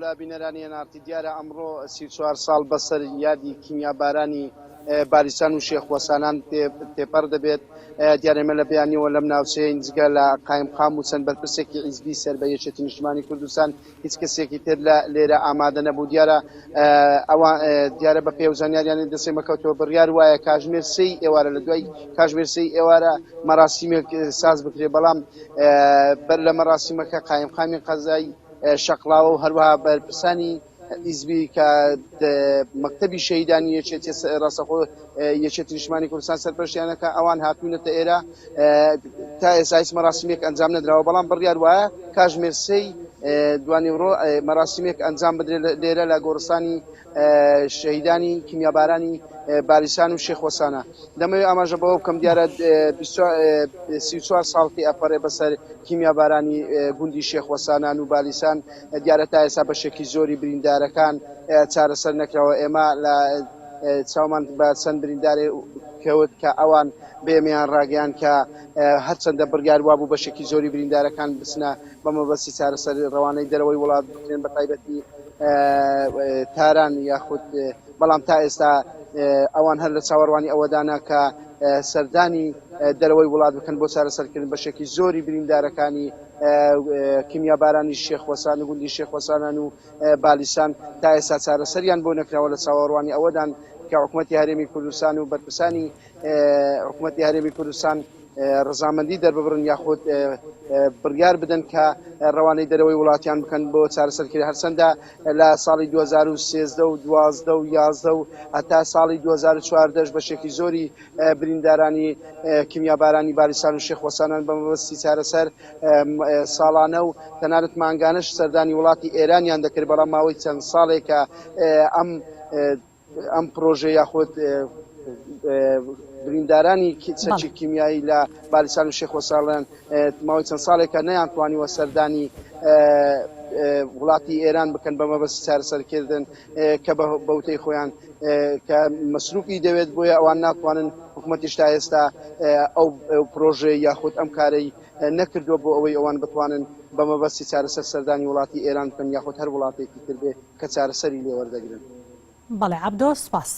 لە بینەرانی نارتی دیارە ئەمڕۆ 34 ساڵ بەسەر یادی کیمیابارانی باریسان و شێخوەسانان تێپەر دەبێت. دیارەمە لە بەیانیەوە لەم ناوچەیە جگە لە قایمقام و چەند بەرپرسێکی حیزبی سەر بە یەکێتی نیشتمانی کوردستان هیچ کەسێکی تر لە لێرە ئامادە نەبوو. دیارە بە پێوزانیاریانی دەسێ مەکەوتەوە بڕیار وایە کاژمێر سەی ئێوارە لە دوای کاژمێر سەی ئێوارە مەراسیمێک ساز بکرێ، بەڵام بەر لە مەراسیمەکە قایمقامی قەزای شەقڵاوە و هەروەها بەرپرسانی حیزبی کە مەکتەبی شەهیدانی یەکێتی ڕاستەخۆ یەکێتی نیشتمانی کوردستان سەرپەرشتیانەکە ئەوان هاتوونەتە ئێرە تا ئێستا هیچ مەراسیمێک ئەنجام نەدراوە، بەڵام بڕیار وایە کاژمێر سەی دوانیڕۆ مەراسیمێک ئەنجام بدرێت لێرە لە گۆڕستانی شەهیدانی کیمیابارانی باریسان و شێخوەسانە. دەمەوێت ئاماژە بەوە بکەم دیارە 34 ساڵی ئەپەڕێ بەسەر کیمیابارانی گوندی شێخوەسانان و باریسان. دیارە تا ئێستا بەشێکی زۆری بریندارەکان چارەسەر نەکراوە. ئێمە لە چاومان بە چەند بریندارێ کەوت کە ئەوان بێمیان ڕاگەیان کە هەرچەندە بڕیار وابوو بەشێکی زۆری بریندارەکان بچنە بە مەبەستی چارەسەر ڕەوانەی دەرەوەی وڵات بکرێن، بە تایبەتی تاران یاخود، بەڵام تا ئێستا ئەوان هەر لە چاوەڕوانی ئەوەدانا کە سەردانی دەرەوەی وڵات بکەن بۆ چارەسەرکردن بەشێکی زۆری بریندارەکانی کیمیابارانی شێخوەسان و گوندی شێخوەسانان و بالیسان تا ئێستا چارەسەریان بۆ نەکراوە لە چاوەڕوانی ئەوەدان کە حکوومەتی هەرێمی کوردستان و بەرپرسانی حکوومەتی هەرێمی کوردستان ڕزامەندی دەرببڕن یاخود بڕیار بدەن کە ڕەوانەی دەرەوەی وڵاتیان بکەن بۆ چارەسەرکردن. هەرچەندە لە ساڵی 2013 و 2012 و 11 و هەتا ساڵی 2014 بەشێکی زۆری بریندارانی کیمیابارانی باریسان و شێخوەسانان بە مەبەستی چارەسەر ساڵانە و تەنانەت مانگانەش سەردانی وڵاتی ئێرانیان دەکرد، بەڵام ماوەی چەند ساڵێکە ئەم پرۆژە یاخود بریندارانی چەکی کیمیایی لە باریسان و شێخوەسانان ماوەی چەند ساڵێکە نەیانتوانیوە سەردانی وڵاتی ئێران بکەن بە مەبەستی چارەسەرکردن کە بەوتەی خۆیان کە مەسروفی دەوێت، بۆیە ئەوان ناتوانن حکوومەتیش تا ئێستا ئەو پرۆژێ یاخود ئەم کارەی نەکردووە بۆ ئەوەی ئەوان بتوانن بە مەبەستی چارەسەر سەردانی وڵاتی ئێران بکەن یاخود هەر وڵاتێکی تر بێ کە چارەسەری لێوەردەگرن. بەڵێ عەبدۆ، سپاس.